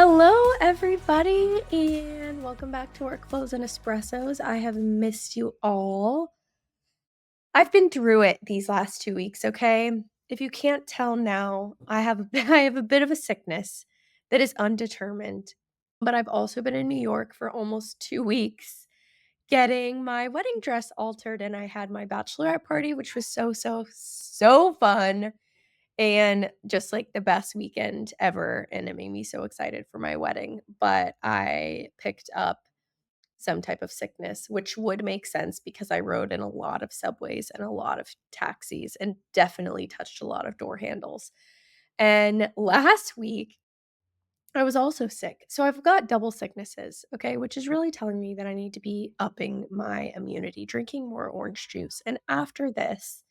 Hello, everybody, and welcome back to Workflows and Espressos. I have missed you all. I've been through it these last 2 weeks, okay? If you can't tell now, I have I have a bit of a sickness that is undetermined, but I've also been in New York for almost 2 weeks getting my wedding dress altered, and I had my bachelorette party, which was so fun. And just, like, the best weekend ever, and it made me so excited for my wedding, but I picked up some type of sickness, which would make sense because I rode in a lot of subways and a lot of taxis and definitely touched a lot of door handles. And last week, I was also sick, so I've got double sicknesses, okay, which is really telling me that I need to be upping my immunity, drinking more orange juice, and after this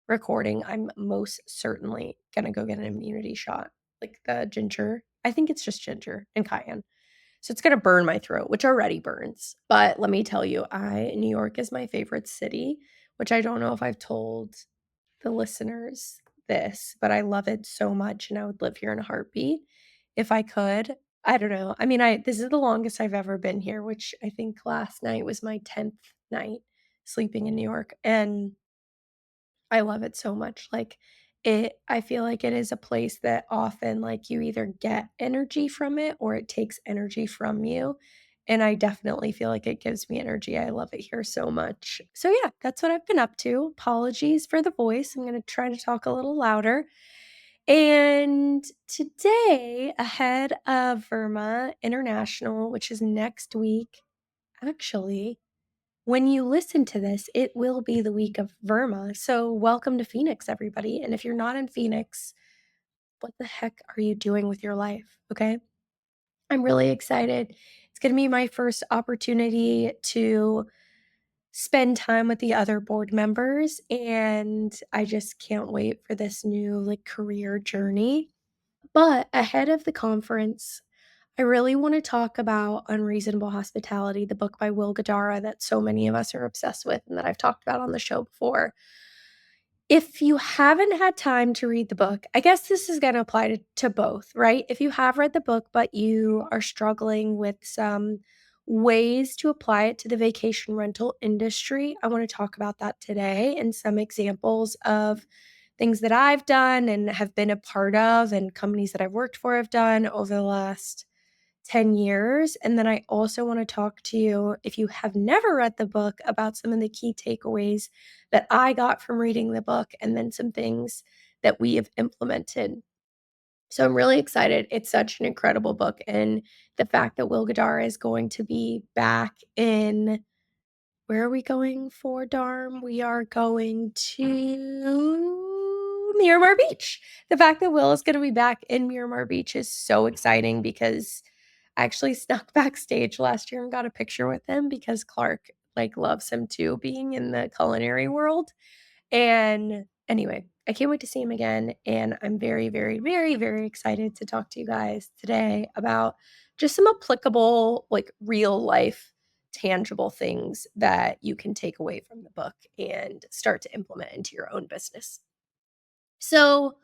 recording, I'm most certainly gonna go get an immunity shot, like the ginger. I think it's just ginger and cayenne. So it's gonna burn my throat, which already burns. But let me tell you, New York is my favorite city, which I don't know if I've told the listeners this, but I love it so much and I would live here in a heartbeat if I could. I don't know. I mean, I this is the longest I've ever been here, which I think last night was my 10th night sleeping in New York. And I love it so much, like, I feel like it is a place that often, like, you either get energy from it or it takes energy from you, and I definitely feel like it gives me energy. I love it here so much. So, yeah, that's what I've been up to. Apologies for the voice. I'm gonna try to talk a little louder. And today, ahead of VIRMA International, which is next week, actually when you listen to this, it will be the week of VIRMA. So, welcome to Phoenix, everybody. And if you're not in Phoenix, what the heck are you doing with your life? Okay. I'm really excited. It's going to be my first opportunity to spend time with the other board members. And I just can't wait for this new like career journey. But ahead of the conference, I really want to talk about Unreasonable Hospitality, the book by Will Goddara that so many of us are obsessed with and that I've talked about on the show before. If you haven't had time to read the book, I guess this is going to apply to both, right? If you have read the book, but you are struggling with some ways to apply it to the vacation rental industry, I want to talk about that today and some examples of things that I've done and have been a part of, and companies that I've worked for have done over the last 10 years. And then I also want to talk to you, if you have never read the book, about some of the key takeaways that I got from reading the book and then some things that we have implemented. So I'm really excited. It's such an incredible book. And the fact that Will Goddara is going to be back in, where are we going for Darm? We are going to Miramar Beach. The fact that Will is going to be back in Miramar Beach is so exciting because I actually snuck backstage last year and got a picture with him because Clark, like, loves him too, being in the culinary world. And anyway, I can't wait to see him again, and I'm very, very, very, very excited to talk to you guys today about just some applicable, like, real life, tangible things that you can take away from the book and start to implement into your own business. So,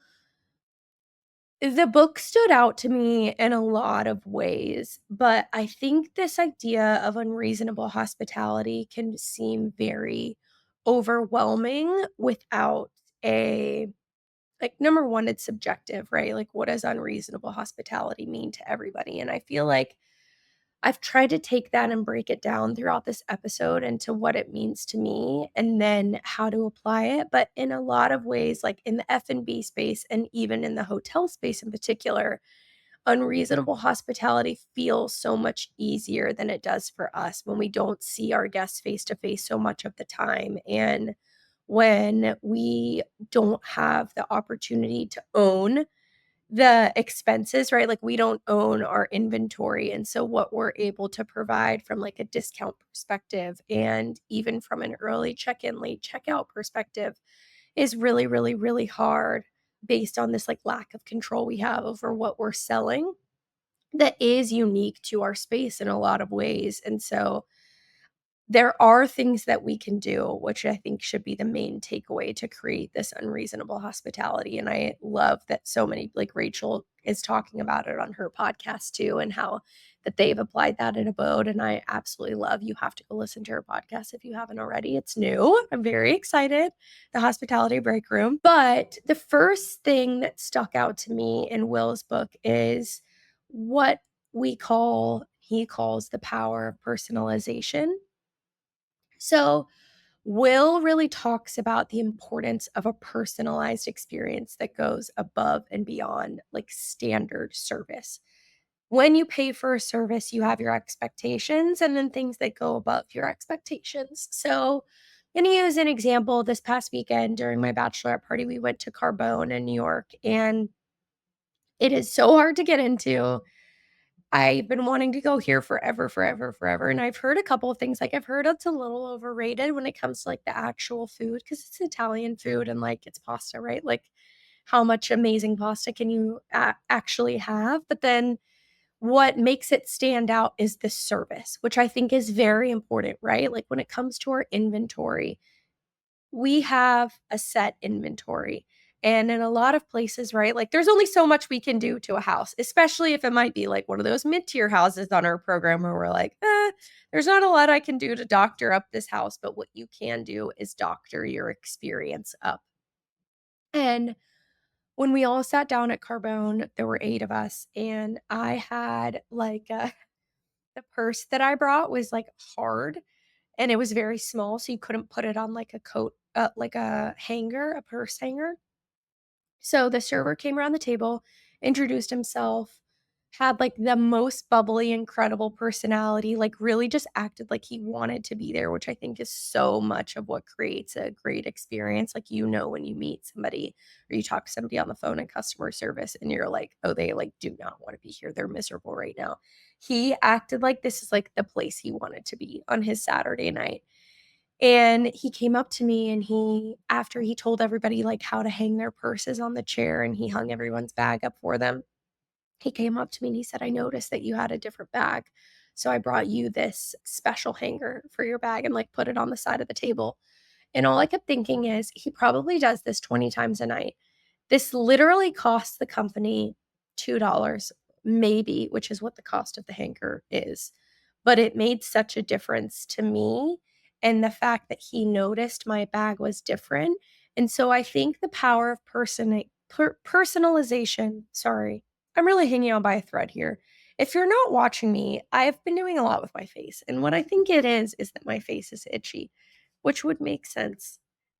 the book stood out to me in a lot of ways, but I think this idea of unreasonable hospitality can seem very overwhelming without a like, number one, it's subjective, right? Like, what does unreasonable hospitality mean to everybody? And I feel like I've tried to take that and break it down throughout this episode into what it means to me and then how to apply it. But in a lot of ways, like in the F&B space and even in the hotel space in particular, unreasonable hospitality feels so much easier than it does for us when we don't see our guests face to face so much of the time. And when we don't have the opportunity to own the expenses, right? Like, we don't own our inventory, and so what we're able to provide from, like, a discount perspective and even from an early check-in, late checkout perspective is really, really, really hard based on this, like, lack of control we have over what we're selling that is unique to our space in a lot of ways. And so there are things that we can do, which I think should be the main takeaway to create this unreasonable hospitality. And I love that so many, like Rachel is talking about it on her podcast too, and how that they've applied that in Abode. And I absolutely love, you have to go listen to her podcast if you haven't already. It's new. I'm very excited. The Hospitality Break Room. But the first thing that stuck out to me in Will's book is what he calls the power of personalization. So, Will really talks about the importance of a personalized experience that goes above and beyond like standard service. When you pay for a service, you have your expectations and then things that go above your expectations. So, I'm going to use an example. This past weekend during my bachelorette party, we went to Carbone in New York, and it is so hard to get into. I've been wanting to go here forever, forever, forever, and I've heard a couple of things, like, I've heard it's a little overrated when it comes to, like, the actual food because it's Italian food and, like, it's pasta, right? Like, how much amazing pasta can you actually have? But then what makes it stand out is the service, which I think is very important, right? Like, when it comes to our inventory, we have a set inventory. And in a lot of places, right, like there's only so much we can do to a house, especially if it might be like one of those mid-tier houses on our program where we're like, there's not a lot I can do to doctor up this house, but what you can do is doctor your experience up. And when we all sat down at Carbone, there were 8 of us, and I had like the purse that I brought was like hard and it was very small, so you couldn't put it on like a coat, like a hanger, a purse hanger. So the server came around the table, introduced himself, had like the most bubbly, incredible personality, like really just acted like he wanted to be there, which I think is so much of what creates a great experience. Like, when you meet somebody or you talk to somebody on the phone in customer service and you're like, oh, they like do not want to be here. They're miserable right now. He acted like this is like the place he wanted to be on his Saturday night. And he came up to me and after he told everybody like how to hang their purses on the chair and he hung everyone's bag up for them, he came up to me and he said, I noticed that you had a different bag. So I brought you this special hanger for your bag and like put it on the side of the table. And all I kept thinking is he probably does this 20 times a night. This literally costs the company $2 maybe, which is what the cost of the hanger is. But it made such a difference to me, and the fact that he noticed my bag was different. And so I think the power of personalization, sorry, I'm really hanging on by a thread here. If you're not watching me, I've been doing a lot with my face, and what I think it is that my face is itchy, which would make sense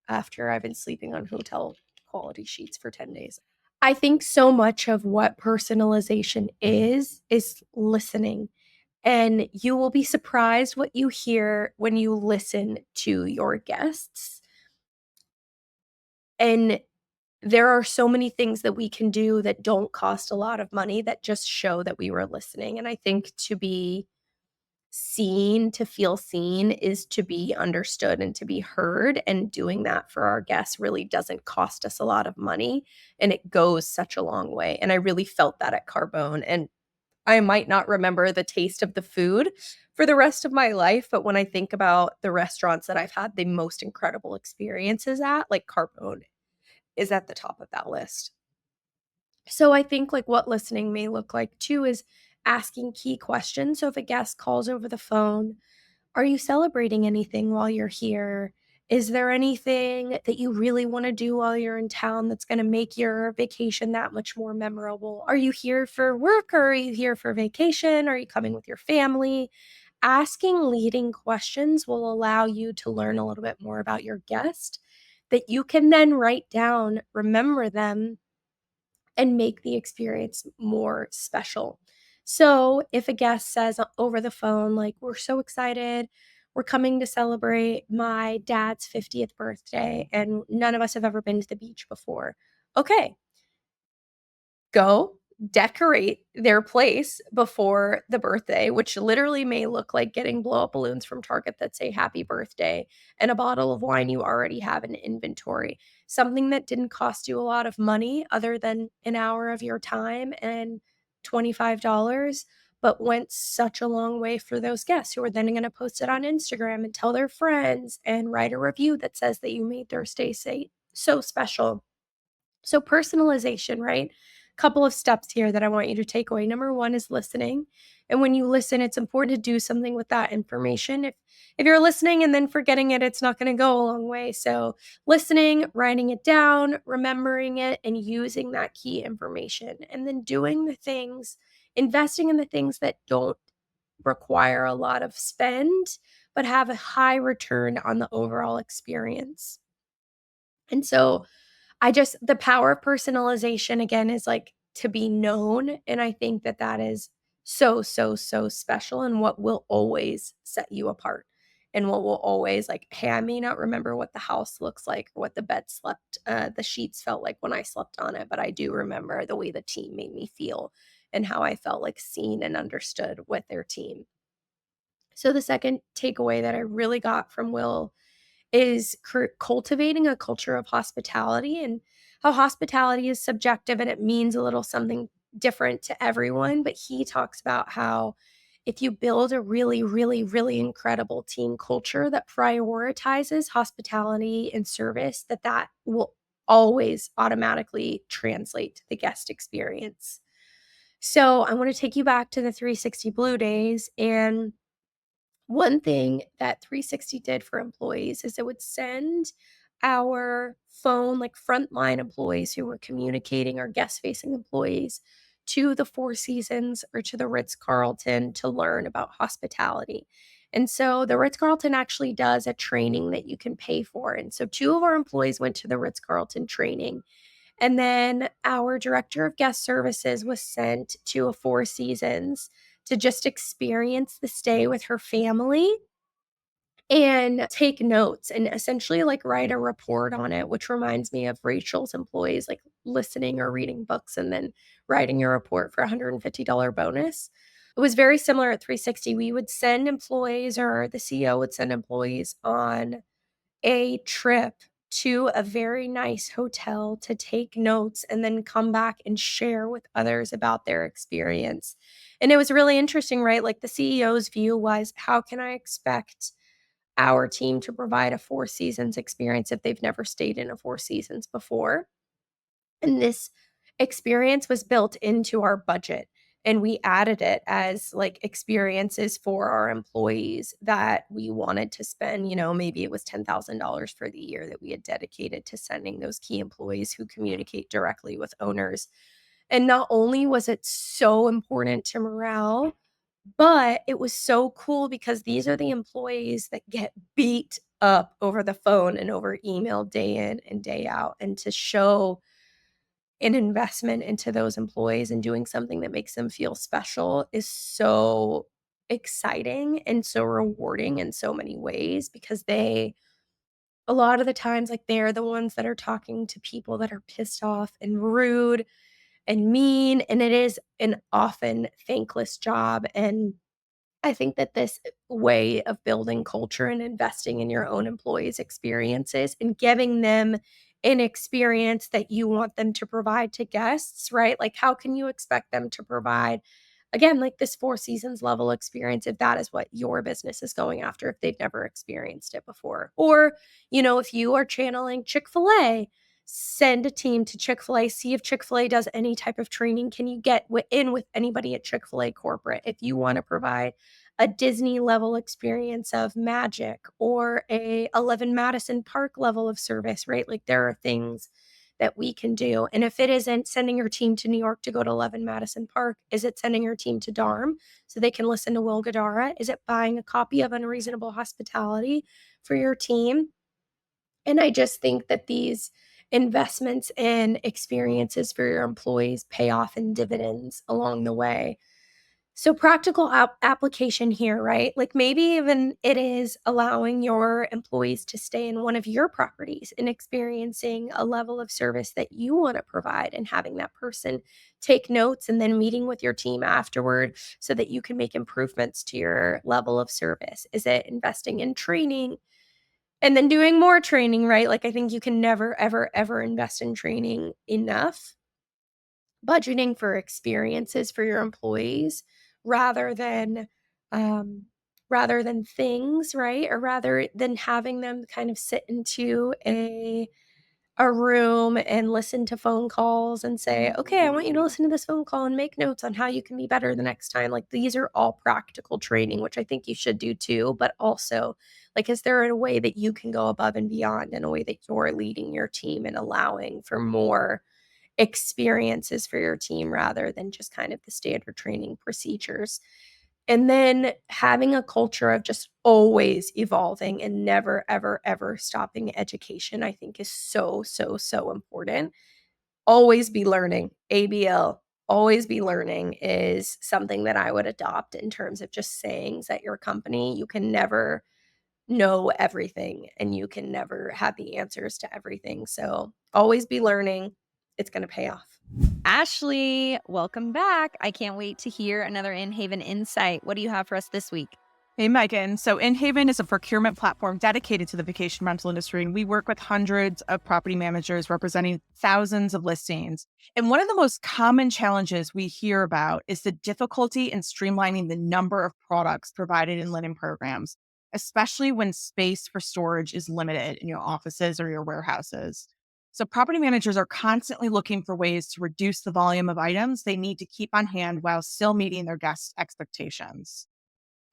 after I've been sleeping on hotel quality sheets for 10 days. I think so much of what personalization is listening. And you will be surprised what you hear when you listen to your guests. And there are so many things that we can do that don't cost a lot of money that just show that we were listening. And I think to be seen, to feel seen, is to be understood and to be heard. And doing that for our guests really doesn't cost us a lot of money. And it goes such a long way. And I really felt that at Carbone. And I might not remember the taste of the food for the rest of my life, but when I think about the restaurants that I've had the most incredible experiences at, like Carbone is at the top of that list. So I think like what listening may look like too is asking key questions. So if a guest calls over the phone, are you celebrating anything while you're here? Is there anything that you really want to do while you're in town that's going to make your vacation that much more memorable? Are you here for work or are you here for vacation? Are you coming with your family? Asking leading questions will allow you to learn a little bit more about your guest that you can then write down, remember them, and make the experience more special. So, if a guest says over the phone, like, we're so excited, we're coming to celebrate my dad's 50th birthday, and none of us have ever been to the beach before. Okay, go decorate their place before the birthday, which literally may look like getting blow up balloons from Target that say happy birthday and a bottle of wine you already have in inventory. Something that didn't cost you a lot of money other than an hour of your time and $25, but went such a long way for those guests who are then going to post it on Instagram and tell their friends and write a review that says that you made their stay so special. So personalization, right? Couple of steps here that I want you to take away. Number one is listening. And when you listen, it's important to do something with that information. If you're listening and then forgetting it, it's not going to go a long way. So listening, writing it down, remembering it, and using that key information. And then doing the things, investing in the things that don't require a lot of spend, but have a high return on the overall experience. And so the power of personalization again is like to be known. And I think that that is so, so, so special and what will always set you apart and what will always like, hey, I may not remember what the house looks like or what the bed the sheets felt like when I slept on it, but I do remember the way the team made me feel and how I felt like seen and understood with their team. So the second takeaway that I really got from Will is cultivating a culture of hospitality and how hospitality is subjective and it means a little something different to everyone. But he talks about how if you build a really, really, really incredible team culture that prioritizes hospitality and service, that will always automatically translate to the guest experience. So I want to take you back to the 360 Blue days. And one thing that 360 did for employees is it would send our phone, like frontline employees who were communicating, our guest facing employees, to the Four Seasons or to the Ritz Carlton to learn about hospitality. And so the Ritz Carlton actually does a training that you can pay for. And so two of our employees went to the Ritz Carlton training. And then our director of guest services was sent to a Four Seasons to just experience the stay with her family and take notes and essentially like write a report on it, which reminds me of Rachel's employees like listening or reading books and then writing a report for a $150 bonus. It was very similar at 360. We would send employees, or the CEO would send employees on a trip to a very nice hotel to take notes and then come back and share with others about their experience. And it was really interesting, right? Like the CEO's view was, how can I expect our team to provide a Four Seasons experience if they've never stayed in a Four Seasons before? And this experience was built into our budget. And we added it as like experiences for our employees that we wanted to spend. Maybe it was $10,000 for the year that we had dedicated to sending those key employees who communicate directly with owners. And not only was it so important to morale, but it was so cool because these are the employees that get beat up over the phone and over email day in and day out. And to show an investment into those employees and doing something that makes them feel special is so exciting and so rewarding in so many ways, because a lot of the times, like, they're the ones that are talking to people that are pissed off and rude and mean, and it is an often thankless job. And I think that this way of building culture and investing in your own employees' experiences and giving them an experience that you want them to provide to guests, right? Like, how can you expect them to provide, again, like this Four Seasons level experience if that is what your business is going after, if they've never experienced it before? Or, if you are channeling Chick-fil-A, send a team to Chick-fil-A, see if Chick-fil-A does any type of training. Can you get in with anybody at Chick-fil-A corporate if you want to provide a Disney level experience of magic or a 11 Madison Park level of service, right? Like, there are things that we can do. And if it isn't sending your team to New York to go to 11 Madison Park, is it sending your team to Darm so they can listen to Will Goddara? Is it buying a copy of Unreasonable Hospitality for your team? And I just think that these investments in experiences for your employees pay off in dividends along the way. So practical application here, right? Like, maybe even it is allowing your employees to stay in one of your properties and experiencing a level of service that you want to provide and having that person take notes and then meeting with your team afterward so that you can make improvements to your level of service. Is it investing in training and then doing more training, right? Like, I think you can never, ever, ever invest in training enough. Budgeting for experiences for your employees, rather than um, rather than things, right? Or rather than having them kind of sit into a room and listen to phone calls and say, okay, I want you to listen to this phone call and make notes on how you can be better the next time. Like, these are all practical training, which I think you should do too. But also, like, is there a way that you can go above and beyond in a way that you're leading your team and allowing for more experiences for your team rather than just kind of the standard training procedures? And then having a culture of just always evolving and never, ever, ever stopping education, I think is so, so, so important. Always be learning. ABL, always be learning is something that I would adopt in terms of just sayings at your company. You can never know everything and you can never have the answers to everything. So always be learning. It's going to pay off. Ashley, welcome back. I can't wait to hear another InHaven insight. What do you have for us this week? Hey, Meaghan. So InHaven is a procurement platform dedicated to the vacation rental industry, and we work with hundreds of property managers representing thousands of listings. And one of the most common challenges we hear about is the difficulty in streamlining the number of products provided in linen programs, especially when space for storage is limited in your offices or your warehouses. So property managers are constantly looking for ways to reduce the volume of items they need to keep on hand while still meeting their guests' expectations.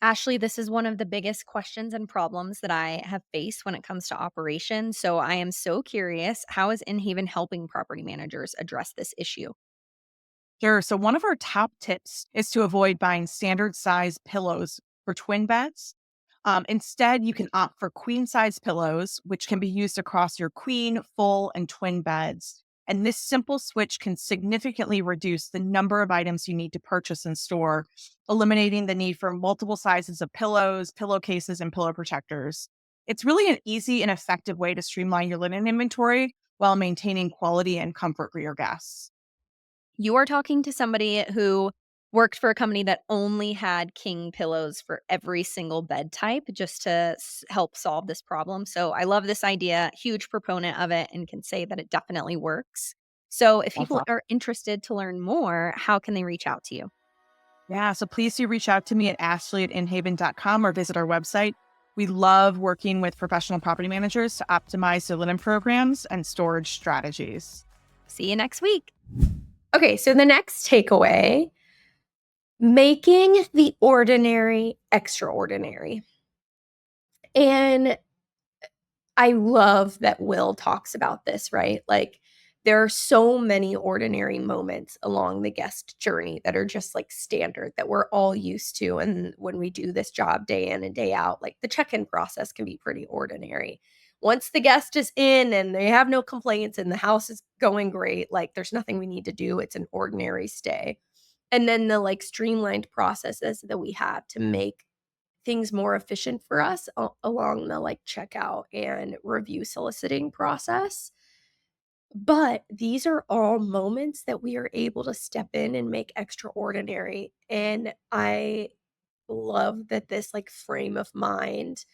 Ashley, this is one of the biggest questions and problems that I have faced when it comes to operations. So I am so curious, how is InHaven helping property managers address this issue? Sure. So, one of our top tips is to avoid buying standard size pillows for twin beds. Instead, you can opt for queen size pillows, which can be used across your queen, full, and twin beds. And this simple switch can significantly reduce the number of items you need to purchase and store, eliminating the need for multiple sizes of pillows, pillowcases, and pillow protectors. It's really an easy and effective way to streamline your linen inventory while maintaining quality and comfort for your guests. You are talking to somebody who worked for a company that only had king pillows for every single bed type just to help solve this problem. So I love this idea, huge proponent of it, and can say that it definitely works. So if That's people are interested to learn more, how can they reach out to you? Yeah, so please do reach out to me at ashley@inhaven.com or visit our website. We love working with professional property managers to optimize their linen programs and storage strategies. See you next week. Okay, so the next takeaway, making the ordinary extraordinary. And I love that Will talks about this, right? Like, there are so many ordinary moments along the guest journey that are just like standard that we're all used to. And when we do this job day in and day out, like the check in process can be pretty ordinary. Once the guest is in and they have no complaints and the house is going great, like there's nothing we need to do. It's an ordinary stay. And then the like streamlined processes that we have to make things more efficient for us along the like checkout and review soliciting process. But these are all moments that we are able to step in and make extraordinary. And I love that this like frame of mind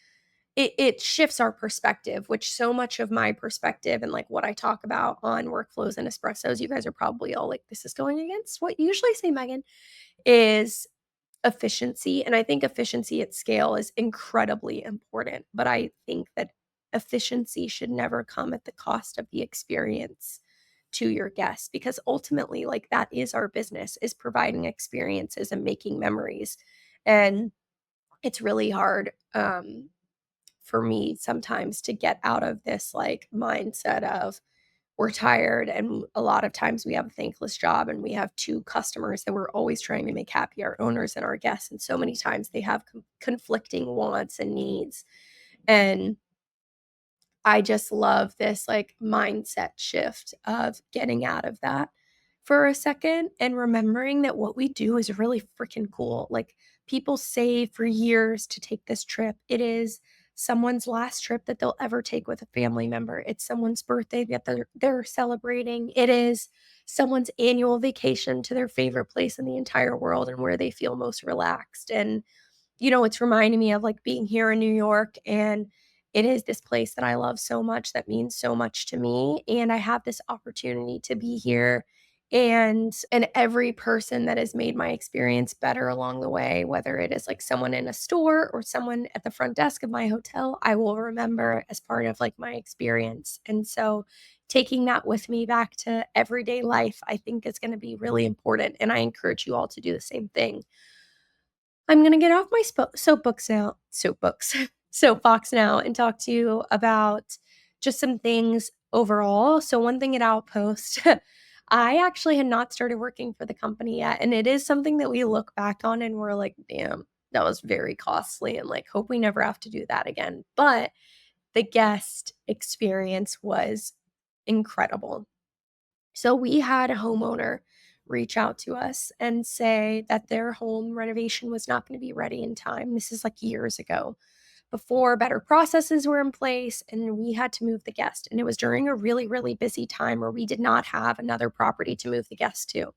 it shifts our perspective, which so much of my perspective and like what I talk about on workflows and espressos, you guys are probably all like, this is going against what you usually say, Meaghan, is efficiency. And I think efficiency at scale is incredibly important, but I think that efficiency should never come at the cost of the experience to your guests, because ultimately, like, that is our business, is providing experiences and making memories. And it's really hard for me sometimes to get out of this like mindset of we're tired, and a lot of times we have a thankless job and we have two customers that we're always trying to make happy, our owners and our guests, and so many times they have conflicting wants and needs. And I just love this like mindset shift of getting out of that for a second and remembering that what we do is really freaking cool. Like, people save for years to take this trip. It is someone's last trip that they'll ever take with a family member. It's someone's birthday that they're celebrating. It is someone's annual vacation to their favorite place in the entire world and where they feel most relaxed. And it's reminding me of like being here in New York, and it is this place that I love so much that means so much to me. And I have this opportunity to be here And every person that has made my experience better along the way, whether it is like someone in a store or someone at the front desk of my hotel, I will remember as part of like my experience. And so taking that with me back to everyday life, I think is going to be really important. And I encourage you all to do the same thing. I'm going to get off my soapbox now and talk to you about just some things overall. So one thing at Outpost, I actually had not started working for the company yet, and it is something that we look back on and we're like, "Damn, that was very costly," and like hope we never have to do that again. But the guest experience was incredible. So we had a homeowner reach out to us and say that their home renovation was not going to be ready in time. This is like years ago, before better processes were in place, and we had to move the guest. And it was during a really, really busy time where we did not have another property to move the guest to.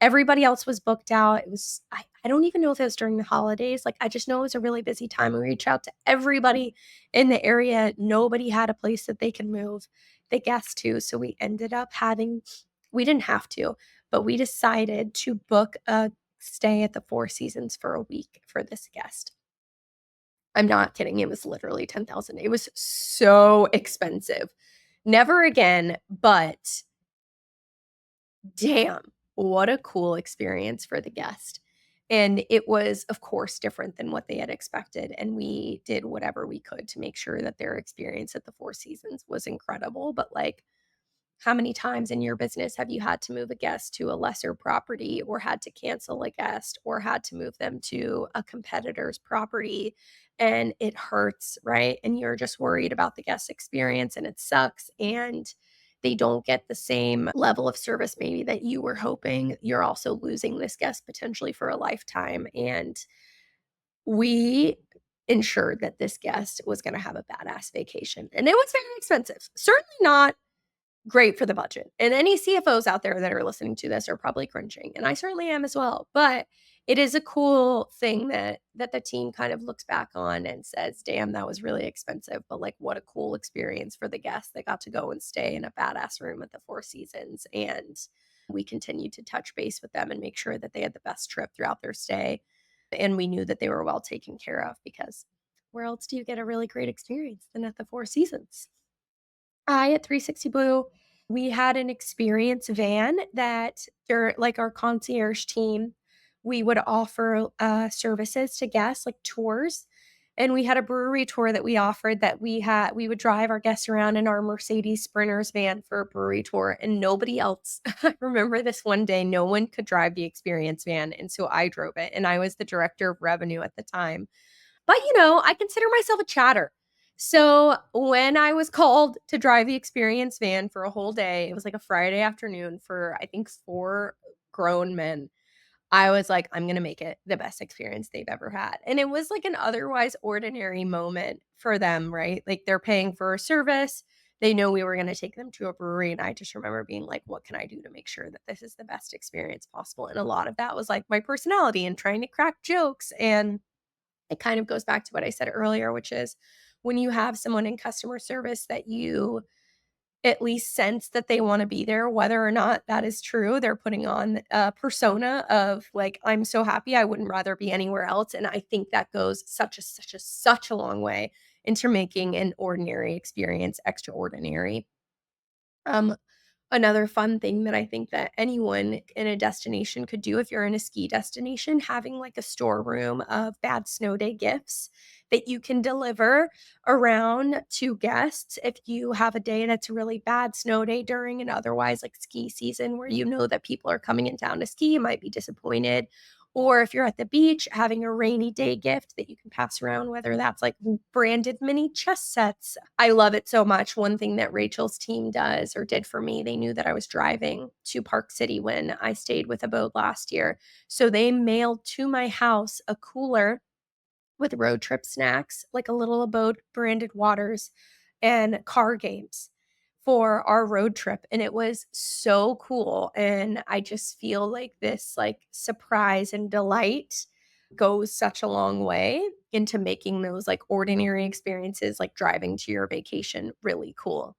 Everybody else was booked out. It was, I don't even know if it was during the holidays. Like, I just know it was a really busy time. We reached out to everybody in the area. Nobody had a place that they could move the guest to. So we ended up we didn't have to, but we decided to book a stay at the Four Seasons for a week for this guest. I'm not kidding. It was literally 10,000. It was so expensive. Never again, but damn, what a cool experience for the guest. And it was, of course, different than what they had expected. And we did whatever we could to make sure that their experience at the Four Seasons was incredible. But like, how many times in your business have you had to move a guest to a lesser property, or had to cancel a guest, or had to move them to a competitor's property? And it hurts, right? And you're just worried about the guest experience, and it sucks. And they don't get the same level of service maybe that you were hoping. You're also losing this guest potentially for a lifetime. And we ensured that this guest was going to have a badass vacation. And it was very expensive. Certainly not great for the budget. And any CFOs out there that are listening to this are probably cringing, and I certainly am as well. But it is a cool thing that the team kind of looks back on and says, "Damn, that was really expensive, but like what a cool experience for the guests that got to go and stay in a badass room at the Four Seasons." And we continued to touch base with them and make sure that they had the best trip throughout their stay. And we knew that they were well taken care of, because where else do you get a really great experience than at the Four Seasons? I at 360 Blue, we had an experience van that like our concierge team, we would offer services to guests like tours. And we had a brewery tour that we offered, that we would drive our guests around in our Mercedes Sprinters van for a brewery tour, and nobody else. I remember this one day, no one could drive the experience van. And so I drove it, and I was the director of revenue at the time. But, I consider myself a chatter. So when I was called to drive the experience van for a whole day, it was like a Friday afternoon for, I think, 4 grown men. I was like, I'm going to make it the best experience they've ever had. And it was like an otherwise ordinary moment for them, right? Like, they're paying for a service. They know we were going to take them to a brewery. And I just remember being like, what can I do to make sure that this is the best experience possible? And a lot of that was like my personality and trying to crack jokes. And it kind of goes back to what I said earlier, which is when you have someone in customer service that you at least sense that they want to be there, whether or not that is true, they're putting on a persona of like, I'm so happy, I wouldn't rather be anywhere else. And I think that goes such a long way into making an ordinary experience extraordinary. Um, Another fun thing that I think that anyone in a destination could do, if you're in a ski destination, having like a storeroom of bad snow day gifts that you can deliver around to guests if you have a day that's a really bad snow day during an otherwise like ski season, where you know that people are coming in town to ski, you might be disappointed. Or if you're at the beach, having a rainy day gift that you can pass around, whether that's like branded mini chess sets. I love it so much. One thing that Rachel's team does, or did for me, they knew that I was driving to Park City when I stayed with a boat last year. So they mailed to my house a cooler with road trip snacks, like a little abode branded waters and car games for our road trip. And it was so cool. And I just feel like this like surprise and delight goes such a long way into making those like ordinary experiences, like driving to your vacation, really cool.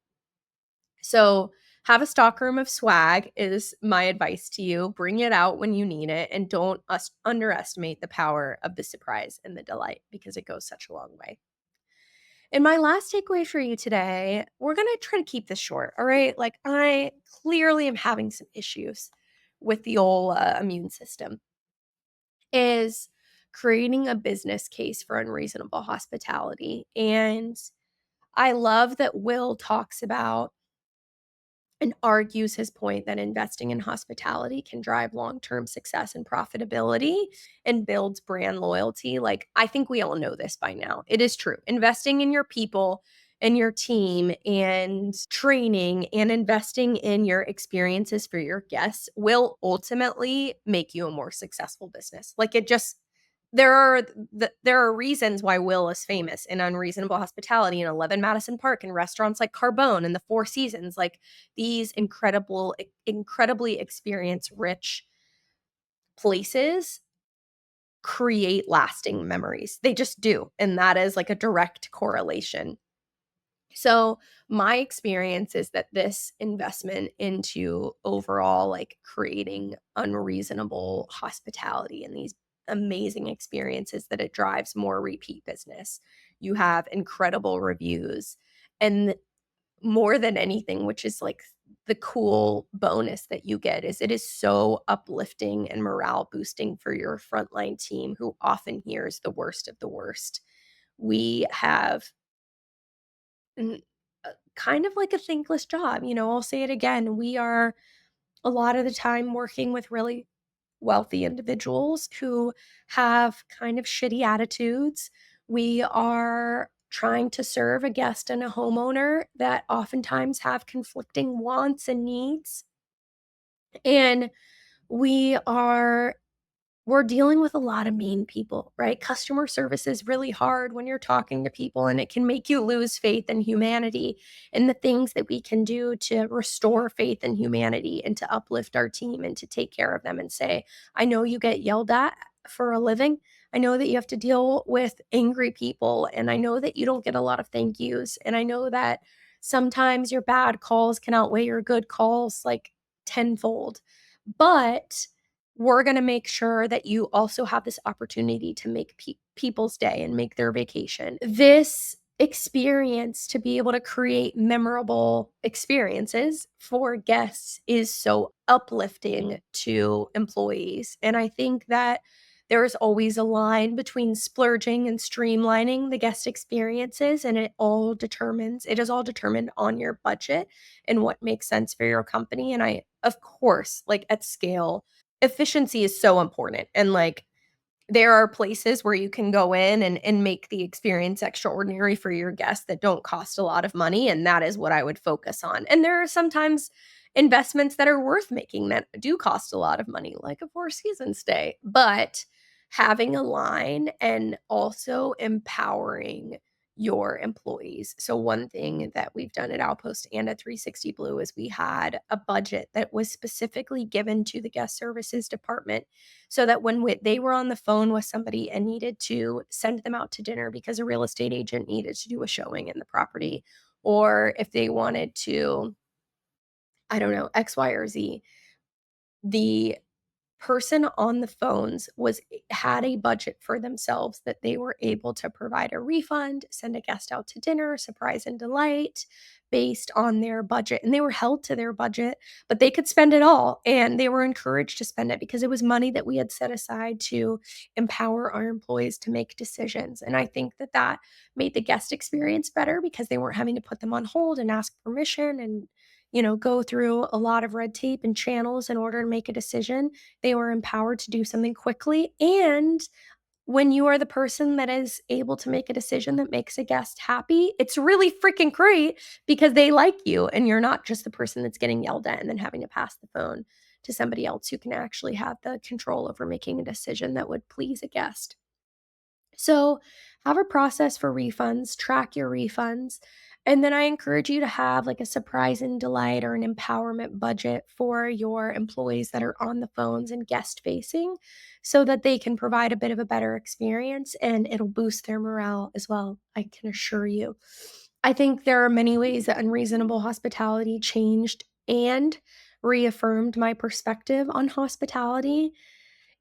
So Have a stockroom of swag is my advice to you. Bring it out when you need it, and don't underestimate the power of the surprise and the delight, because it goes such a long way. And my last takeaway for you today, we're going to try to keep this short. All right. Like, I clearly am having some issues with the old immune system, is creating a business case for unreasonable hospitality. And I love that Will talks about and argues his point that investing in hospitality can drive long-term success and profitability and builds brand loyalty. Like, I think we all know this by now. It is true. Investing in your people and your team and training and investing in your experiences for your guests will ultimately make you a more successful business. Like, it just, there are reasons why Will is famous in Unreasonable Hospitality in 11 Madison Park, and restaurants like Carbone and the Four Seasons. Like, these incredibly experience rich places create lasting memories. They just do. And that is like a direct correlation. So, my experience is that this investment into overall like creating unreasonable hospitality and these amazing experiences, that it drives more repeat business. You have incredible reviews, and more than anything, which is like the cool bonus that you get, is it is so uplifting and morale boosting for your frontline team, who often hears the worst of the worst. We have kind of like a thankless job. I'll say it again. We are a lot of the time working with really wealthy individuals who have kind of shitty attitudes. We are trying to serve a guest and a homeowner that oftentimes have conflicting wants and needs. And we are we're dealing with a lot of mean people, right? Customer service is really hard when you're talking to people, and it can make you lose faith in humanity and the things that we can do to restore faith in humanity and to uplift our team and to take care of them and say, I know you get yelled at for a living. I know that you have to deal with angry people, and I know that you don't get a lot of thank yous. And I know that sometimes your bad calls can outweigh your good calls like tenfold. But we're going to make sure that you also have this opportunity to make people's day and make their vacation. This experience, to be able to create memorable experiences for guests, is so uplifting to employees. And I think that there's always a line between splurging and streamlining the guest experiences, and it is all determined on your budget and what makes sense for your company. And I, of course, like, at scale, efficiency is so important. And like, there are places where you can go in and make the experience extraordinary for your guests that don't cost a lot of money. And that is what I would focus on. And there are sometimes investments that are worth making that do cost a lot of money, like a Four Seasons stay. But having a line and also empowering your employees. So, one thing that we've done at Outpost and at 360 Blue is we had a budget that was specifically given to the guest services department, so that when they were on the phone with somebody and needed to send them out to dinner because a real estate agent needed to do a showing in the property, or if they wanted to, I don't know, X, Y, or Z, the person on the phones had a budget for themselves that they were able to provide a refund, send a guest out to dinner, surprise and delight based on their budget. And they were held to their budget, but they could spend it all, and they were encouraged to spend it because it was money that we had set aside to empower our employees to make decisions. And I think that that made the guest experience better because they weren't having to put them on hold and ask permission and go through a lot of red tape and channels in order to make a decision. They were empowered to do something quickly. And when you are the person that is able to make a decision that makes a guest happy, it's really freaking great because they like you, and you're not just the person that's getting yelled at and then having to pass the phone to somebody else who can actually have the control over making a decision that would please a guest. So, have a process for refunds, track your refunds, and then I encourage you to have like a surprise and delight or an empowerment budget for your employees that are on the phones and guest facing, so that they can provide a bit of a better experience, and it'll boost their morale as well. I can assure you. I think there are many ways that unreasonable hospitality changed and reaffirmed my perspective on hospitality.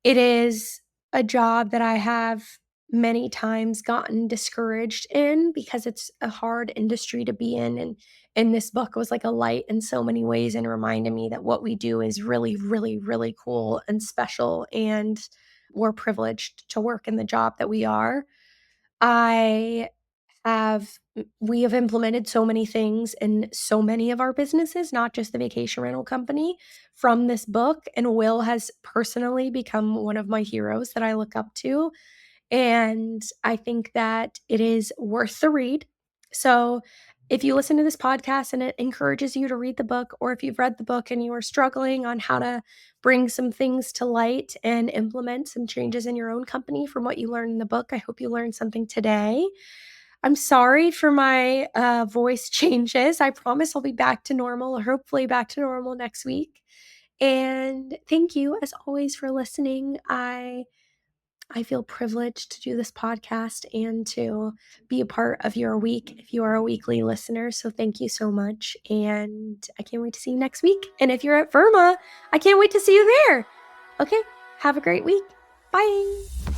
It is a job that I have many times gotten discouraged in because it's a hard industry to be in, and this book was like a light in so many ways and reminded me that what we do is really, really, really cool and special, and we're privileged to work in the job that we are. I have we have implemented so many things in so many of our businesses, not just the vacation rental company, from this book, and Will has personally become one of my heroes that I look up to, and I think that it is worth the read. So, if you listen to this podcast and it encourages you to read the book, or if you've read the book and you are struggling on how to bring some things to light and implement some changes in your own company from what you learned in the book, I hope you learned something today. I'm sorry for my voice changes. I promise I'll be back to normal, or hopefully back to normal next week. And thank you, as always, for listening. I feel privileged to do this podcast and to be a part of your week if you are a weekly listener. So thank you so much. And I can't wait to see you next week. And if you're at VIRMA, I can't wait to see you there. Okay, have a great week. Bye.